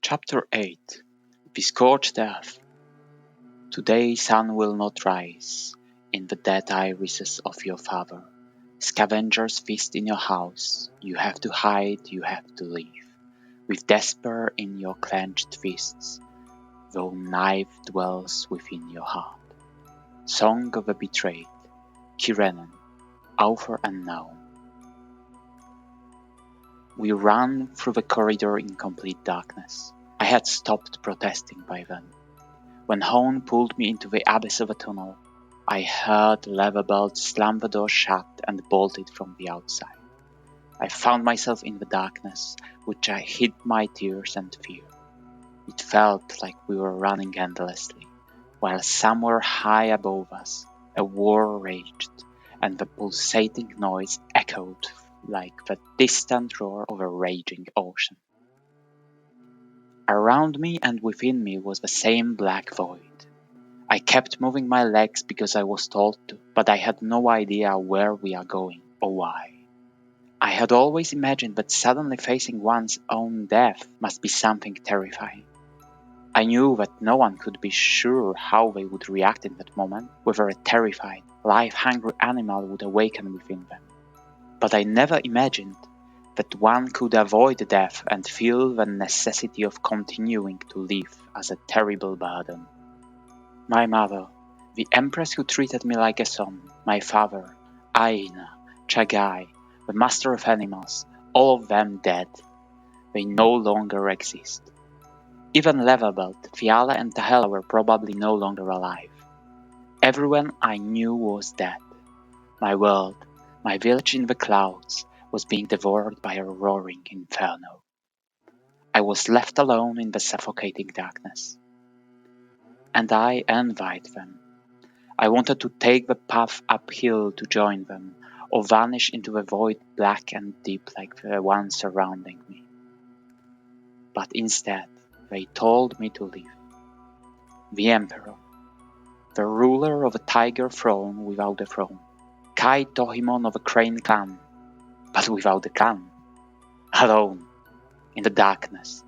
Chapter 8 The Scorched Earth. Today sun will not rise in the dead irises of your father. Scavengers feast in your house. You have to hide, you have to leave. With despair in your clenched fists, though knife dwells within your heart. Song of the Betrayed. Kirenen, author unknown. We ran through the corridor in complete darkness. I had stopped protesting by then. When Hone pulled me into the abyss of a tunnel, I heard Leverbelt slam the door shut and bolted from the outside. I found myself in the darkness, which I hid my tears and fear. It felt like we were running endlessly, while somewhere high above us a war raged, and the pulsating noise echoed like the distant roar of a raging ocean. Around me and within me was the same black void. I kept moving my legs because I was told to, but I had no idea where we are going or why. I had always imagined that suddenly facing one's own death must be something terrifying. I knew that no one could be sure how they would react in that moment, whether a terrified, life-hungry animal would awaken within them. But I never imagined that one could avoid death and feel the necessity of continuing to live as a terrible burden. My mother, the empress who treated me like a son, my father, Aina, Chagai, the master of animals, all of them dead. They no longer exist. Even Leverbelt, Fiala and Tahela were probably no longer alive. Everyone I knew was dead. My world, my village in the clouds, was being devoured by a roaring inferno. I was left alone in the suffocating darkness. And I envied them. I wanted to take the path uphill to join them, or vanish into the void black and deep like the one surrounding me. But instead, they told me to leave. The Emperor, the ruler of a tiger throne without a throne, Kai Tohimon of a crane clan, but without a clan, alone, in the darkness,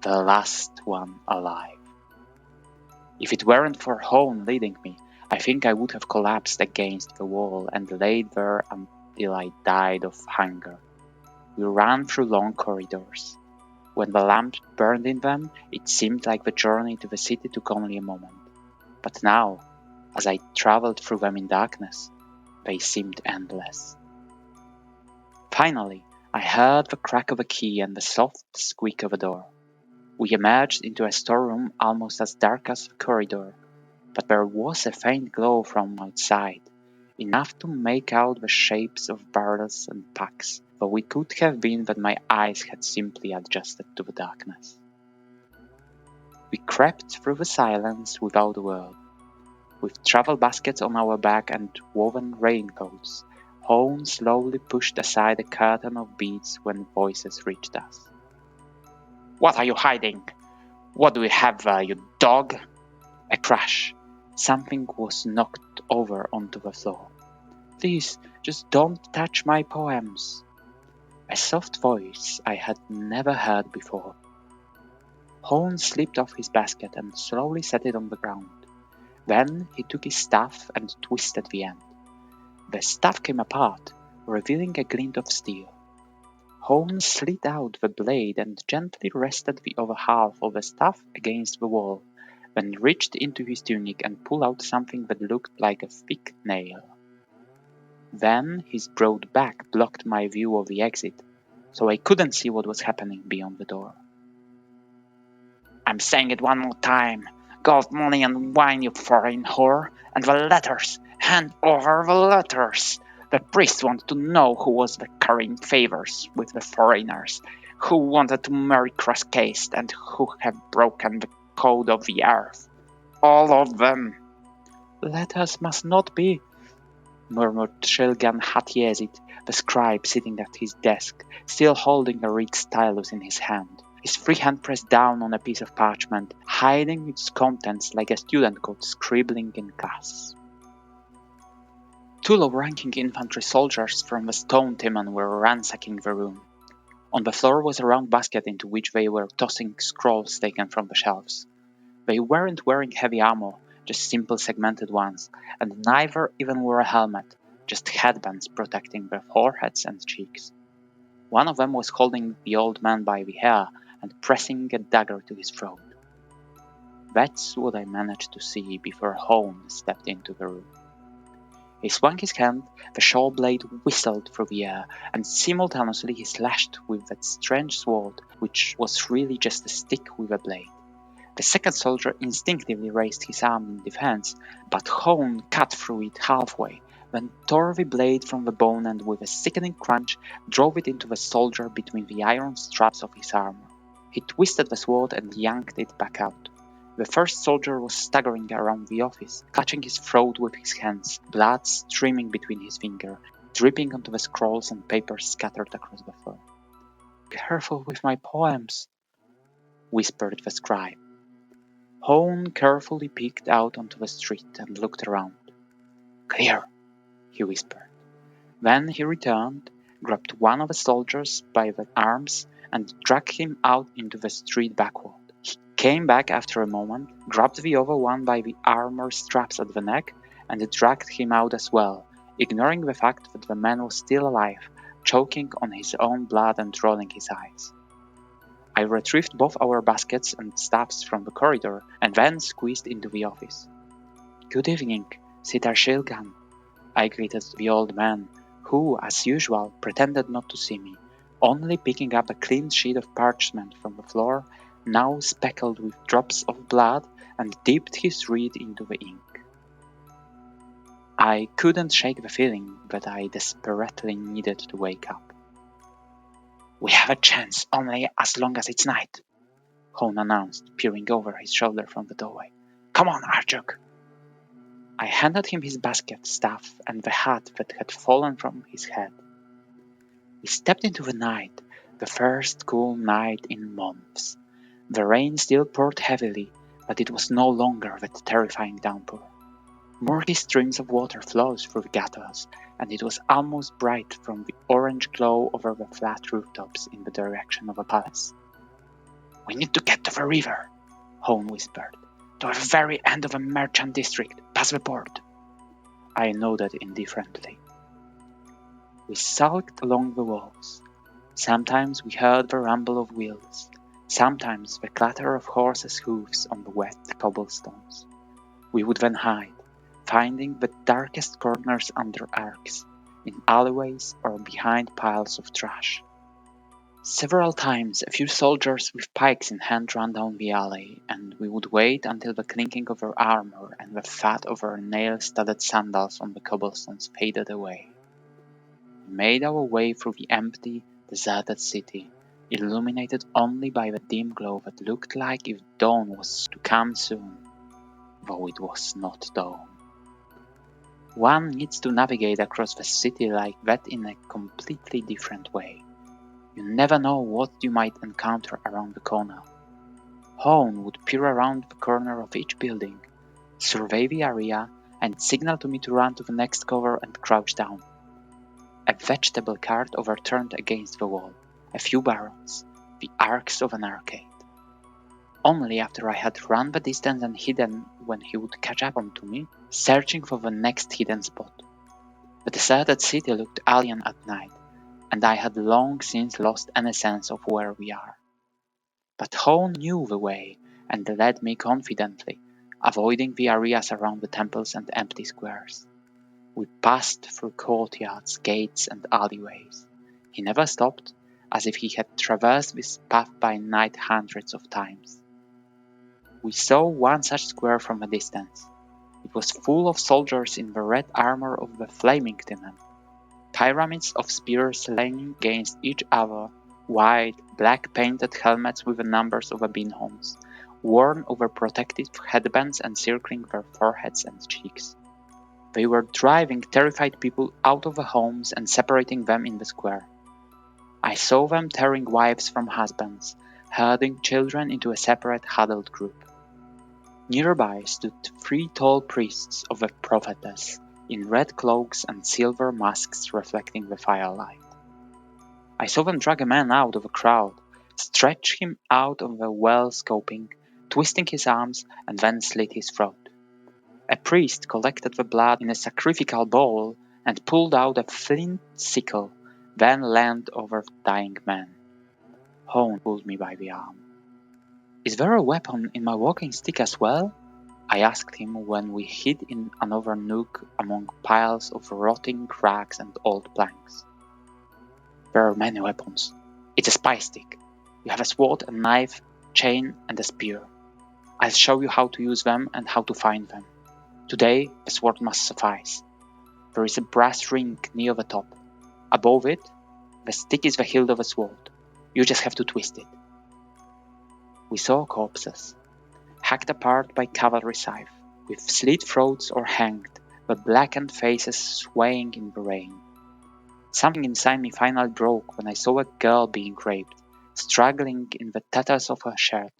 the last one alive. If it weren't for Hone leading me, I think I would have collapsed against the wall and laid there until I died of hunger. We ran through long corridors. When the lamps burned in them, it seemed like the journey to the city took only a moment. But now, as I traveled through them in darkness, they seemed endless. Finally, I heard the crack of a key and the soft squeak of a door. We emerged into a storeroom almost as dark as the corridor, but there was a faint glow from outside, enough to make out the shapes of barrels and packs, though it could have been that my eyes had simply adjusted to the darkness. We crept through the silence without a word. With travel baskets on our back and woven raincoats, Hone slowly pushed aside a curtain of beads when voices reached us. "What are you hiding? What do you have there, you dog?" A crash. Something was knocked over onto the floor. "Please, just don't touch my poems." A soft voice I had never heard before. Hone slipped off his basket and slowly set it on the ground. Then he took his staff and twisted the end. The staff came apart, revealing a glint of steel. Hone slid out the blade and gently rested the other half of the staff against the wall, then reached into his tunic and pulled out something that looked like a thick nail. Then his broad back blocked my view of the exit, so I couldn't see what was happening beyond the door. "I'm saying it one more time. Gold, money and wine, you foreign whore, and the letters! Hand over the letters! The priest wanted to know who was currying favors with the foreigners, who wanted to marry cross-caste, and who had broken the code of the earth. All of them." "Letters must not be," murmured Shilgan Hatyezit, the scribe sitting at his desk, still holding a reed stylus in his hand, his free hand pressed down on a piece of parchment, hiding its contents like a student caught scribbling in class. Two low-ranking infantry soldiers from the Stone Timon were ransacking the room. On the floor was a round basket into which they were tossing scrolls taken from the shelves. They weren't wearing heavy armor, just simple segmented ones, and neither even wore a helmet, just headbands protecting their foreheads and cheeks. One of them was holding the old man by the hair and pressing a dagger to his throat. That's what I managed to see before Hone stepped into the room. He swung his hand, the shawl blade whistled through the air, and simultaneously he slashed with that strange sword, which was really just a stick with a blade. The second soldier instinctively raised his arm in defense, but Hone cut through it halfway, then tore the blade from the bone and with a sickening crunch drove it into the soldier between the iron straps of his armor. He twisted the sword and yanked it back out. The first soldier was staggering around the office, clutching his throat with his hands, blood streaming between his fingers, dripping onto the scrolls and papers scattered across the floor. "Careful with my poems," whispered the scribe. Hone carefully peeked out onto the street and looked around. "Clear," he whispered. Then he returned, grabbed one of the soldiers by the arms, and dragged him out into the street backward. He came back after a moment, grabbed the other one by the armor straps at the neck, and dragged him out as well, ignoring the fact that the man was still alive, choking on his own blood and rolling his eyes. I retrieved both our baskets and staffs from the corridor, and then squeezed into the office. "Good evening, Sitar Shilgan," I greeted the old man, who, as usual, pretended not to see me, only picking up a clean sheet of parchment from the floor, now speckled with drops of blood, and dipped his reed into the ink. I couldn't shake the feeling that I desperately needed to wake up. "We have a chance only as long as it's night," Hone announced, peering over his shoulder from the doorway. "Come on, Arjuk." I handed him his basket, staff, and the hat that had fallen from his head. We stepped into the night, the first cool night in months. The rain still poured heavily, but it was no longer that terrifying downpour. Murky streams of water flowed through the gutters, and it was almost bright from the orange glow over the flat rooftops in the direction of a palace. "We need to get to the river," Hone whispered. "To the very end of the merchant district, past the port." I nodded indifferently. We sulked along the walls. Sometimes we heard the rumble of wheels, sometimes the clatter of horses' hoofs on the wet cobblestones. We would then hide, finding the darkest corners under arcs, in alleyways or behind piles of trash. Several times a few soldiers with pikes in hand ran down the alley, and we would wait until the clinking of their armor and the thud of their nail-studded sandals on the cobblestones faded away. We made our way through the empty, deserted city, illuminated only by the dim glow that looked like if dawn was to come soon, though it was not dawn. One needs to navigate across the city like that in a completely different way. You never know what you might encounter around the corner. Hone would peer around the corner of each building, survey the area, and signal to me to run to the next cover and crouch down. A vegetable cart overturned against the wall, a few barrels, the arcs of an arcade. Only after I had run the distance and hidden when he would catch up onto me, searching for the next hidden spot. The deserted city looked alien at night, and I had long since lost any sense of where we are. But Hone knew the way and led me confidently, avoiding the areas around the temples and empty squares. We passed through courtyards, gates, and alleyways. He never stopped, as if he had traversed this path by night hundreds of times. We saw one such square from a distance. It was full of soldiers in the red armor of the Flaming Demon, pyramids of spears leaning against each other, wide, black-painted helmets with the numbers of the binhomes, worn over protective headbands encircling their foreheads and cheeks. They were driving terrified people out of the homes and separating them in the square. I saw them tearing wives from husbands, herding children into a separate huddled group. Nearby stood 3 tall priests of the prophetess, in red cloaks and silver masks reflecting the firelight. I saw them drag a man out of a crowd, stretch him out of a well scoping, twisting his arms, and then slit his throat. A priest collected the blood in a sacrificial bowl and pulled out a flint sickle, then leaned over the dying man. Hone pulled me by the arm. "Is there a weapon in my walking stick as well?" I asked him when we hid in another nook among piles of rotting rags and old planks. "There are many weapons. It's a spy stick. You have a sword, a knife, chain, and a spear. I'll show you how to use them and how to find them. Today, the sword must suffice. There is a brass ring near the top. Above it, the stick is the hilt of a sword. You just have to twist it." We saw corpses, hacked apart by cavalry scythe, with slit throats or hanged, the blackened faces swaying in the rain. Something inside me finally broke when I saw a girl being raped, struggling in the tatters of her shirt,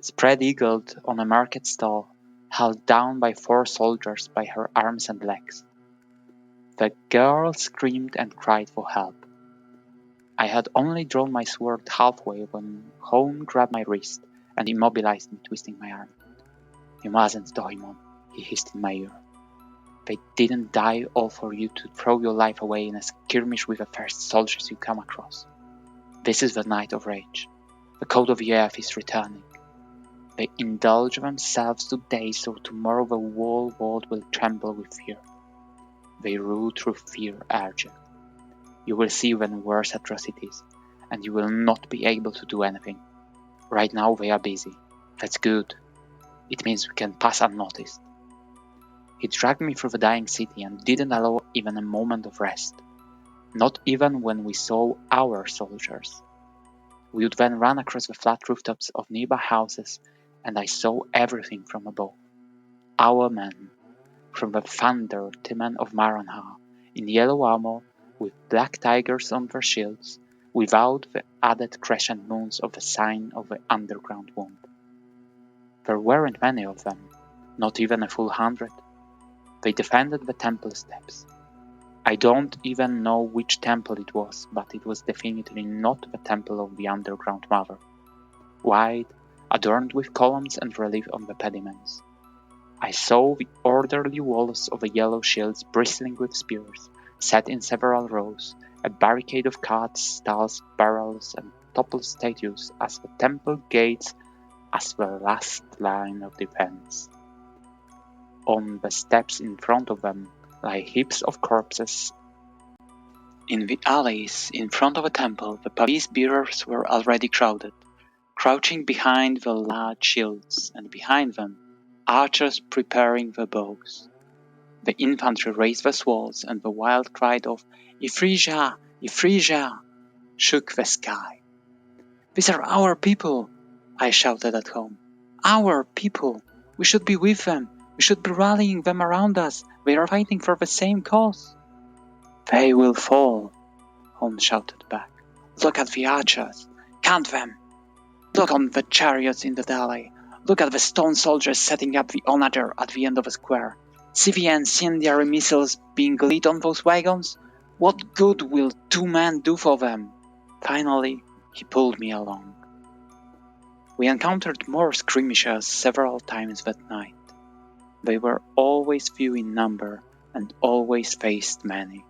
spread-eagled on a market stall, held down by 4 soldiers by her arms and legs. The girl screamed and cried for help. I had only drawn my sword halfway when Hone grabbed my wrist and immobilized me, twisting my arm. "You mustn't, Doimon," he hissed in my ear. "They didn't die all for you to throw your life away in a skirmish with the first soldiers you come across. This is the night of rage. The code of the earth is returning. They indulge themselves today so tomorrow the whole world will tremble with fear. They rule through fear, Archer. You will see even worse atrocities, and you will not be able to do anything. Right now they are busy. That's good. It means we can pass unnoticed." He dragged me through the dying city and didn't allow even a moment of rest. Not even when we saw our soldiers. We would then run across the flat rooftops of nearby houses, and I saw everything from above. Our men, from the thunder timmen of Maranhah, in yellow armor, with black tigers on their shields, without the added crescent moons of the sign of the underground womb. There weren't many of them, not even a full 100. They defended the temple steps. I don't even know which temple it was, but it was definitely not the temple of the underground mother. Wide, adorned with columns and relief on the pediments. I saw the orderly walls of the yellow shields bristling with spears, set in several rows, a barricade of carts, stalls, barrels, and toppled statues as the temple gates as the last line of defense. On the steps in front of them lie heaps of corpses. In the alleys in front of the temple, the police bearers were already crowded, crouching behind the large shields, and behind them, archers preparing their bows. The infantry raised their swords, and the wild cry of "Ifrija! Ifrija!" shook the sky. "These are our people!" I shouted at home. "Our people! We should be with them! We should be rallying them around us! They are fighting for the same cause!" "They will fall," Hone shouted back. "Look at the archers! Count them! Look on the chariots in the alley! Look at the stone soldiers setting up the onager at the end of the square! See the incendiary missiles being lit on those wagons? What good will 2 men do for them?" Finally, he pulled me along. We encountered more skirmishers several times that night. They were always few in number and always faced many.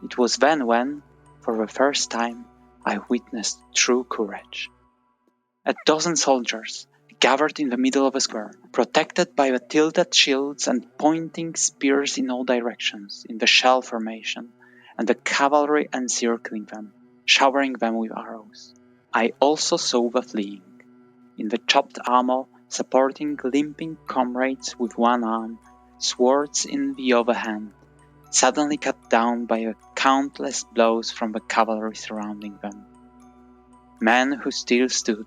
It was then when, for the first time, I witnessed true courage. A dozen soldiers, gathered in the middle of a square, protected by the tilted shields and pointing spears in all directions in the shell formation, and the cavalry encircling them, showering them with arrows. I also saw the fleeing, in the chopped armor, supporting limping comrades with one arm, swords in the other hand, suddenly cut down by the countless blows from the cavalry surrounding them. Men who still stood,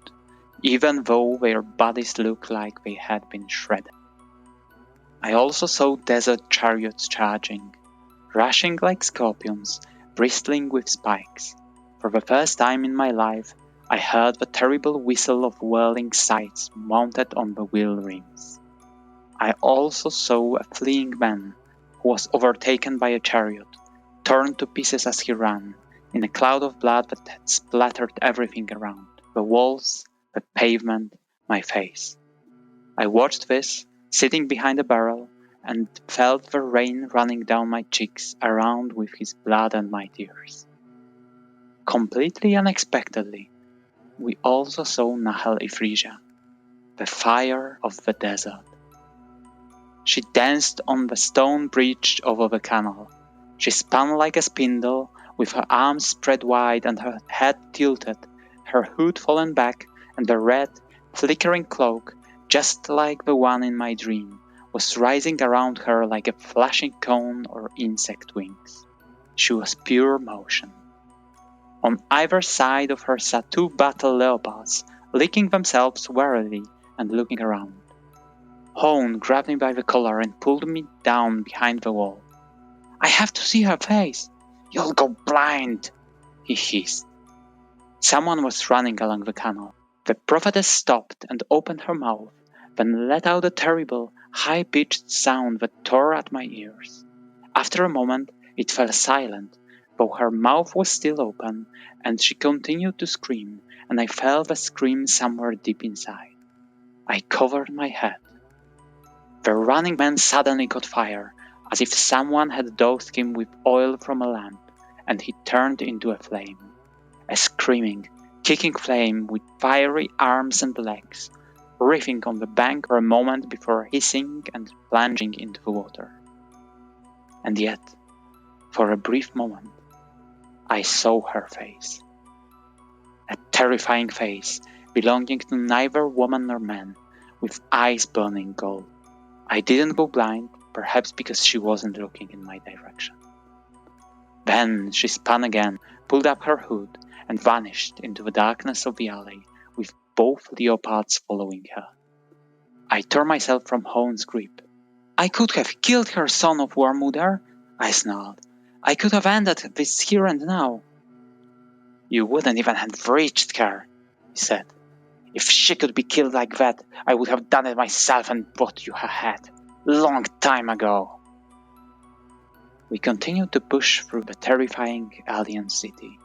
even though their bodies looked like they had been shredded. I also saw desert chariots charging, rushing like scorpions, bristling with spikes. For the first time in my life, I heard the terrible whistle of whirling scythes mounted on the wheel rims. I also saw a fleeing man who was overtaken by a chariot, torn to pieces as he ran, in a cloud of blood that had splattered everything around, the walls, the pavement, my face. I watched this, sitting behind a barrel, and felt the rain running down my cheeks around with his blood and my tears. Completely unexpectedly, we also saw Nahal Ifrija, the fire of the desert. She danced on the stone bridge over the canal. She spun like a spindle, with her arms spread wide and her head tilted, her hood fallen back, and the red, flickering cloak, just like the one in my dream, was rising around her like a flashing cone or insect wings. She was pure motion. On either side of her sat two battle leopards, licking themselves warily and looking around. Hone grabbed me by the collar and pulled me down behind the wall. "I have to see her face." "You'll go blind," he hissed. Someone was running along the canal. The prophetess stopped and opened her mouth, then let out a terrible, high-pitched sound that tore at my ears. After a moment, it fell silent, though her mouth was still open, and she continued to scream, and I felt the scream somewhere deep inside. I covered my head. The running man suddenly caught fire, as if someone had doused him with oil from a lamp, and he turned into a flame. A screaming, kicking flame with fiery arms and legs, riffing on the bank for a moment before hissing and plunging into the water. And yet, for a brief moment, I saw her face. A terrifying face, belonging to neither woman nor man, with eyes burning gold. I didn't go blind, perhaps because she wasn't looking in my direction. Then she spun again, pulled up her hood, and vanished into the darkness of the alley, with both leopards following her. I tore myself from Hone's grip. "I could have killed her, son of Warmudar," I snarled. "I could have ended this here and now." "You wouldn't even have reached her," he said. "If she could be killed like that, I would have done it myself and brought you her head. Long time ago." We continued to push through the terrifying alien city.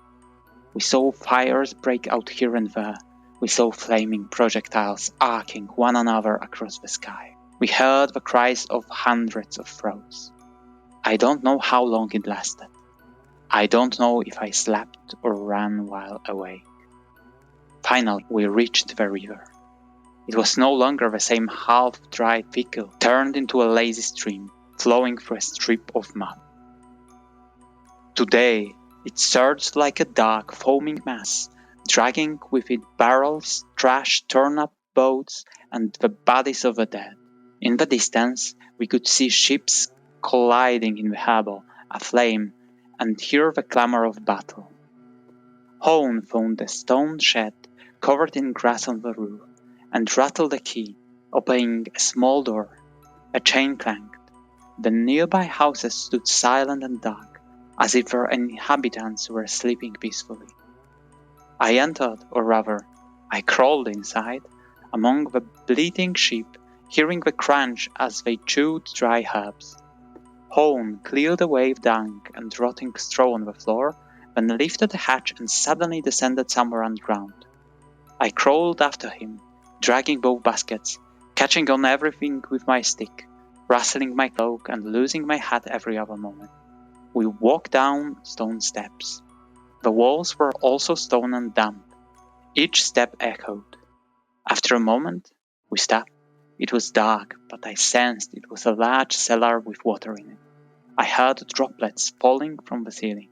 We saw fires break out here and there. We saw flaming projectiles arcing one another across the sky. We heard the cries of hundreds of throats. I don't know how long it lasted. I don't know if I slept or ran while awake. Finally, we reached the river. It was no longer the same half-dry pickle, turned into a lazy stream, flowing through a strip of mud. Today, it surged like a dark, foaming mass, dragging with it barrels, trash, torn-up boats, and the bodies of the dead. In the distance, we could see ships colliding in the harbor, aflame, and hear the clamor of battle. Hone found a stone shed covered in grass on the roof, and rattled a key, opening a small door. A chain clanked. The nearby houses stood silent and dark, as if their inhabitants were sleeping peacefully. I entered, or rather, I crawled inside, among the bleating sheep, hearing the crunch as they chewed dry herbs. Hone cleared away dung and rotting straw on the floor, then lifted the hatch and suddenly descended somewhere underground. I crawled after him, dragging both baskets, catching on everything with my stick, rustling my cloak and losing my hat every other moment. We walked down stone steps. The walls were also stone and damp. Each step echoed. After a moment, we stopped. It was dark, but I sensed it was a large cellar with water in it. I heard droplets falling from the ceiling.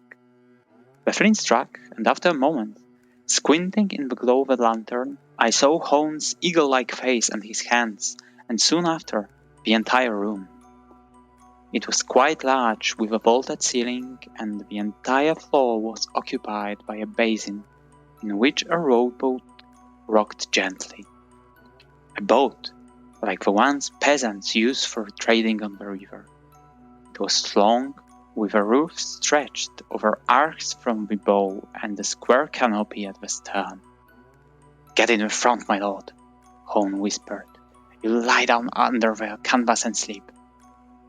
The flint struck, and after a moment, squinting in the glow of a lantern, I saw Hone's eagle-like face and his hands, and soon after, the entire room. It was quite large, with a vaulted ceiling, and the entire floor was occupied by a basin, in which a rowboat rocked gently. A boat, like the ones peasants use for trading on the river. It was long, with a roof stretched over arcs from the bow and a square canopy at the stern. "Get in the front, my lord," Hone whispered. "You lie down under the canvas and sleep.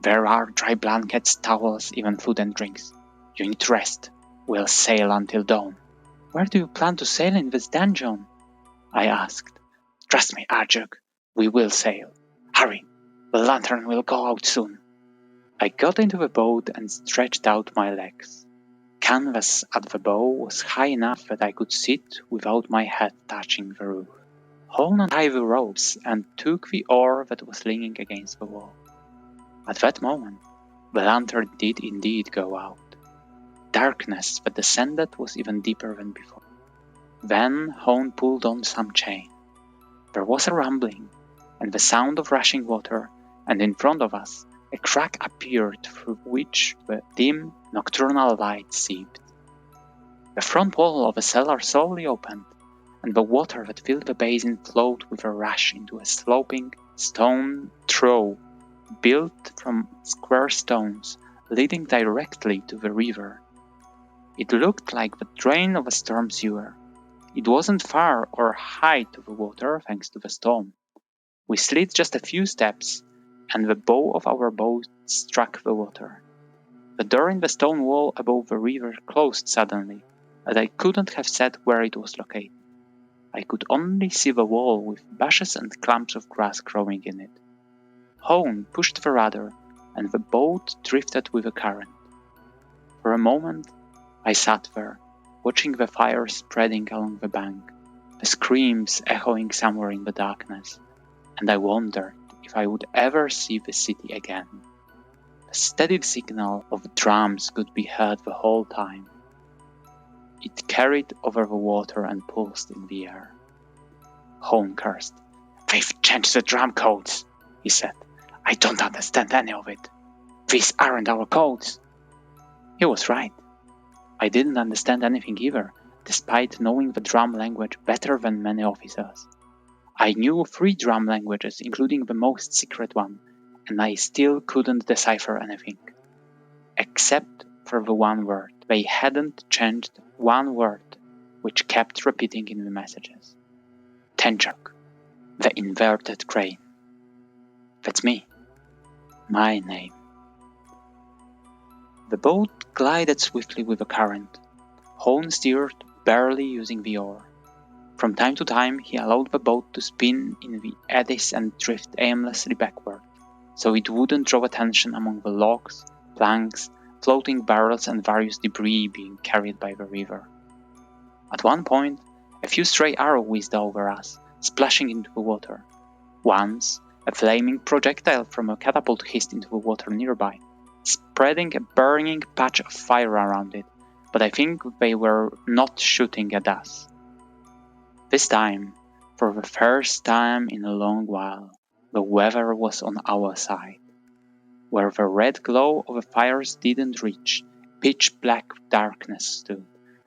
There are dry blankets, towels, even food and drinks. You need rest. We'll sail until dawn. Where do you plan to sail in this dungeon? I asked. Trust me, Arjug, we will sail. Hurry, the lantern will go out soon. I got into the boat and stretched out my legs. Canvas at the bow was high enough that I could sit without my head touching the roof. Hone untied the ropes and took the oar that was leaning against the wall. At that moment, the lantern did indeed go out. Darkness that descended was even deeper than before. Then Hone pulled on some chain. There was a rumbling, and the sound of rushing water, and in front of us, a crack appeared through which the dim, nocturnal light seeped. The front wall of the cellar slowly opened, and the water that filled the basin flowed with a rush into a sloping stone trough built from square stones leading directly to the river. It looked like the drain of a storm sewer. It wasn't far or high to the water thanks to the storm. We slid just a few steps, and the bow of our boat struck the water. The door in the stone wall above the river closed suddenly, and I couldn't have said where it was located. I could only see the wall with bushes and clumps of grass growing in it. Hone pushed the rudder, and the boat drifted with the current. For a moment, I sat there, watching the fire spreading along the bank, the screams echoing somewhere in the darkness, and I wondered if I would ever see the city again. The steady signal of drums could be heard the whole time. It carried over the water and pulsed in the air. Hone cursed. "They've changed the drum codes," he said. "I don't understand any of it. These aren't our codes." He was right. I didn't understand anything either, despite knowing the drum language better than many officers. I knew 3 drum languages, including the most secret one, and I still couldn't decipher anything. Except for the one word. They hadn't changed one word, which kept repeating in the messages. Tenchak, the inverted crane. That's me. My name. The boat glided swiftly with the current. Hone steered, barely using the oar. From time to time, he allowed the boat to spin in the eddies and drift aimlessly backward, so it wouldn't draw attention among the logs, planks, floating barrels and various debris being carried by the river. At one point, a few stray arrows whizzed over us, splashing into the water. Once, a flaming projectile from a catapult hissed into the water nearby, spreading a burning patch of fire around it, but I think they were not shooting at us. This time, for the first time in a long while, the weather was on our side. Where the red glow of the fires didn't reach, pitch-black darkness stood.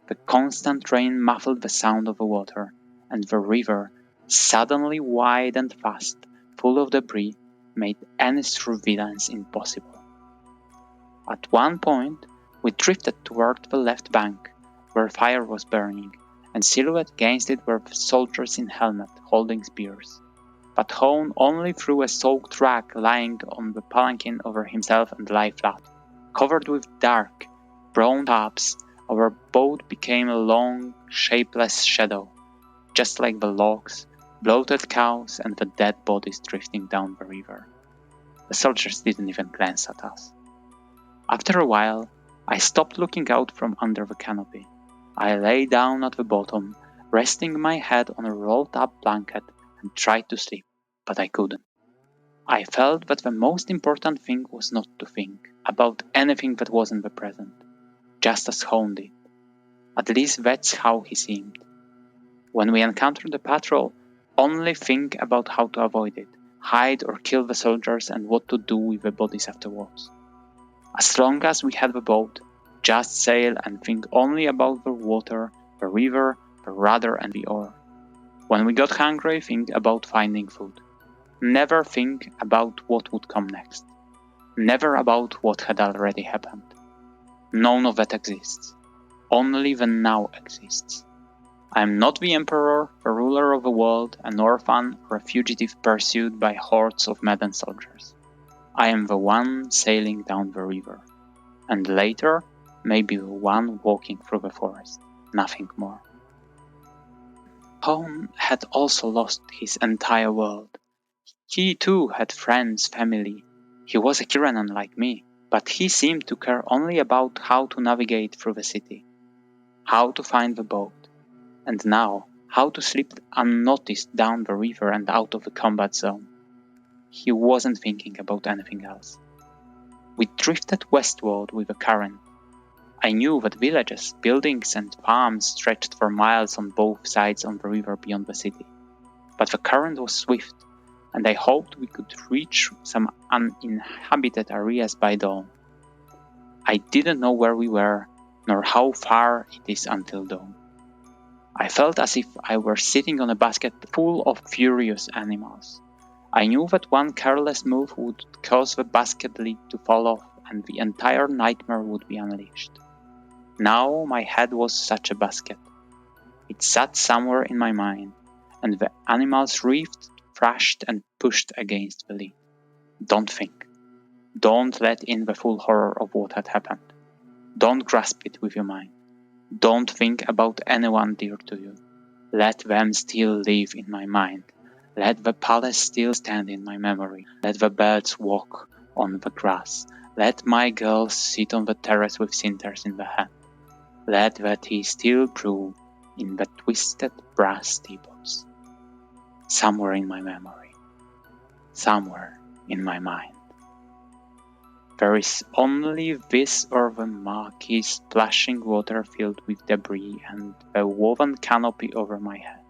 The constant rain muffled the sound of the water, and the river, suddenly wide and fast, full of debris, made any surveillance impossible. At one point, we drifted toward the left bank, where fire was burning, and silhouette against it were soldiers in helmets holding spears. But Hone only threw a soaked rag lying on the palanquin over himself and lay flat. Covered with dark, brown tubs, our boat became a long, shapeless shadow, just like the logs, bloated cows, and the dead bodies drifting down the river. The soldiers didn't even glance at us. After a while, I stopped looking out from under the canopy. I lay down at the bottom, resting my head on a rolled-up blanket and tried to sleep, but I couldn't. I felt that the most important thing was not to think about anything that wasn't the present, just as Hone did. At least that's how he seemed. When we encountered the patrol, only think about how to avoid it, hide or kill the soldiers, and what to do with the bodies afterwards. As long as we had the boat, just sail and think only about the water, the river, the rudder and the oar. When we got hungry, think about finding food. Never think about what would come next. Never about what had already happened. None of that exists. Only the now exists. I am not the emperor, the ruler of the world, an orphan, or a fugitive pursued by hordes of maddened soldiers. I am the one sailing down the river. And later, maybe one walking through the forest, nothing more. Hone had also lost his entire world. He too had friends, family. He was a Kiranan like me, but he seemed to care only about how to navigate through the city, how to find the boat, and now how to slip unnoticed down the river and out of the combat zone. He wasn't thinking about anything else. We drifted westward with the current. I knew that villages, buildings, and farms stretched for miles on both sides of the river beyond the city. But the current was swift, and I hoped we could reach some uninhabited areas by dawn. I didn't know where we were, nor how far it is until dawn. I felt as if I were sitting on a basket full of furious animals. I knew that one careless move would cause the basket lid to fall off, and the entire nightmare would be unleashed. Now my head was such a basket. It sat somewhere in my mind, and the animals writhed, thrashed, and pushed against the lid. Don't think. Don't let in the full horror of what had happened. Don't grasp it with your mind. Don't think about anyone dear to you. Let them still live in my mind. Let the palace still stand in my memory. Let the birds walk on the grass. Let my girls sit on the terrace with cinders in the hand. Let the tea still brew in the twisted brass teapots. Somewhere in my memory. Somewhere in my mind. There is only this or the murky, splashing water filled with debris and a woven canopy over my head.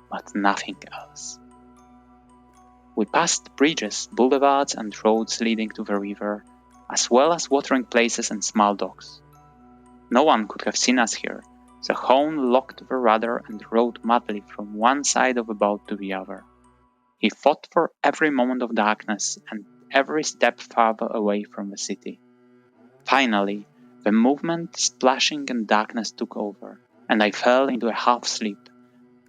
But nothing else. We passed bridges, boulevards, and roads leading to the river, as well as watering places and small docks. No one could have seen us here, so Hone locked the rudder and rowed madly from one side of the boat to the other. He fought for every moment of darkness and every step farther away from the city. Finally, the movement, splashing, and darkness took over, and I fell into a half-sleep,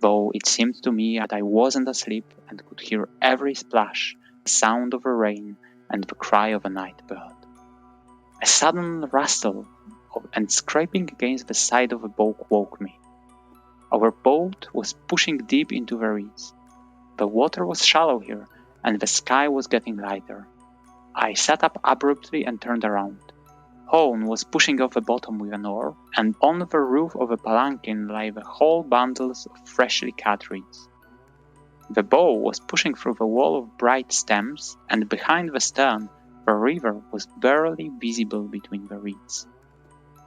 though it seemed to me that I wasn't asleep and could hear every splash, the sound of the rain, and the cry of a night bird. A sudden rustle and scraping against the side of the boat woke me. Our boat was pushing deep into the reeds. The water was shallow here, and the sky was getting lighter. I sat up abruptly and turned around. Hone was pushing off the bottom with an oar, and on the roof of a palanquin lay the whole bundles of freshly cut reeds. The bow was pushing through the wall of bright stems, and behind the stern, the river was barely visible between the reeds.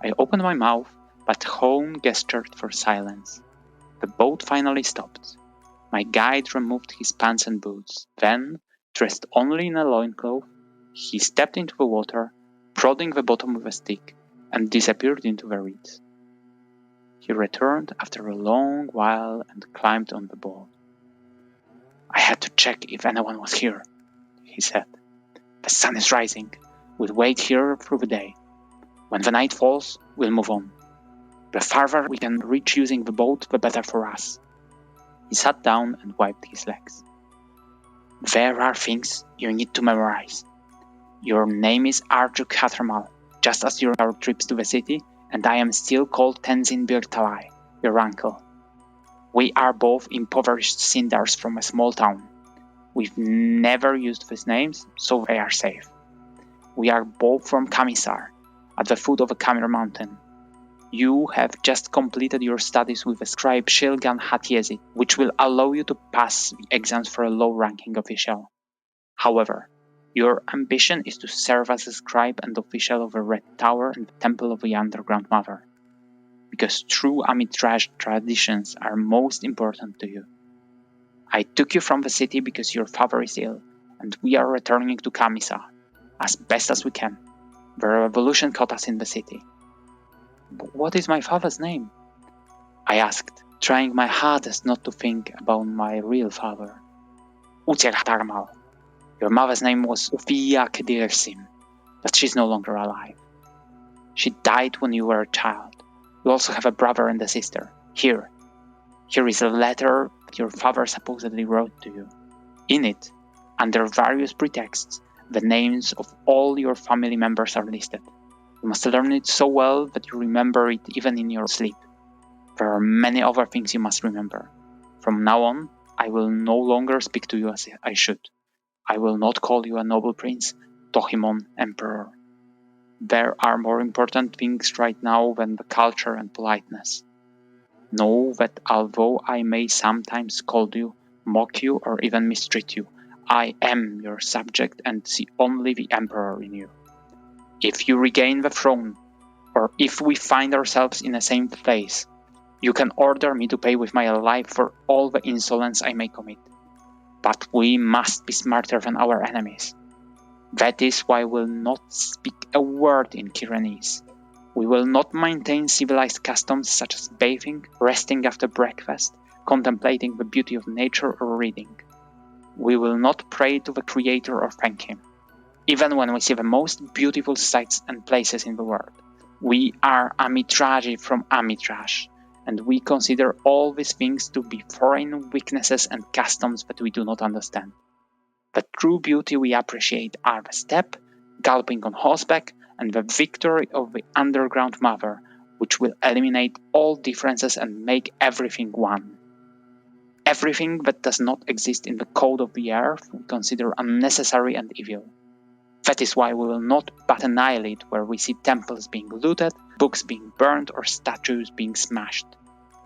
I opened my mouth, but Hone gestured for silence. The boat finally stopped. My guide removed his pants and boots. Then, dressed only in a loincloth, he stepped into the water, prodding the bottom with a stick, and disappeared into the reeds. He returned after a long while and climbed on the board. "I had to check if anyone was here," he said. "The sun is rising. We'll wait here through the day. When the night falls, we'll move on. The farther we can reach using the boat, the better for us." He sat down and wiped his legs. "There are things you need to memorize. Your name is Arjuk Hathermal, just as your trips to the city, and I am still called Tenzin Birtalai, your uncle. We are both impoverished cinders from a small town. We've never used these names, so they are safe. We are both from Kamisar, at the foot of a Kamir mountain. You have just completed your studies with the scribe Shilgan Hatiezi, which will allow you to pass the exams for a low-ranking official. However, your ambition is to serve as a scribe and official of the Red Tower and the Temple of the Underground Mother, because true Amidrash traditions are most important to you. I took you from the city because your father is ill, and we are returning to Kamisa, as best as we can. The revolution caught us in the city." "What is my father's name?" I asked, trying my hardest not to think about my real father. "Utsir Hatarmal. Your mother's name was Ufia Kedirsim, but she's no longer alive. She died when you were a child. You also have a brother and a sister. Here is a letter that your father supposedly wrote to you. In it, under various pretexts, the names of all your family members are listed. You must learn it so well that you remember it even in your sleep. There are many other things you must remember. From now on, I will no longer speak to you as I should. I will not call you a noble prince, Tohimon, emperor. There are more important things right now than the culture and politeness. Know that although I may sometimes scold you, mock you, or even mistreat you, I am your subject and see only the emperor in you. If you regain the throne, or if we find ourselves in the same place, you can order me to pay with my life for all the insolence I may commit. But we must be smarter than our enemies. That is why we will not speak a word in Kiranese. We will not maintain civilized customs such as bathing, resting after breakfast, contemplating the beauty of nature, or reading. We will not pray to the Creator or thank Him, even when we see the most beautiful sights and places in the world. We are Amitraji from Amitrash, and we consider all these things to be foreign weaknesses and customs that we do not understand. The true beauty we appreciate are the steppe, galloping on horseback, and the victory of the underground mother, which will eliminate all differences and make everything one. Everything that does not exist in the code of the earth we consider unnecessary and evil. That is why we will not bat an eyelid where we see temples being looted, books being burned, or statues being smashed.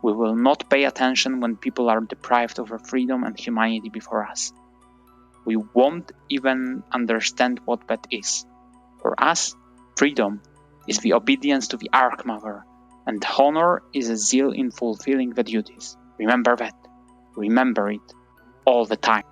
We will not pay attention when people are deprived of their freedom and humanity before us. We won't even understand what that is. For us, freedom is the obedience to the Archmother, and honor is a zeal in fulfilling the duties. Remember that. Remember it all the time.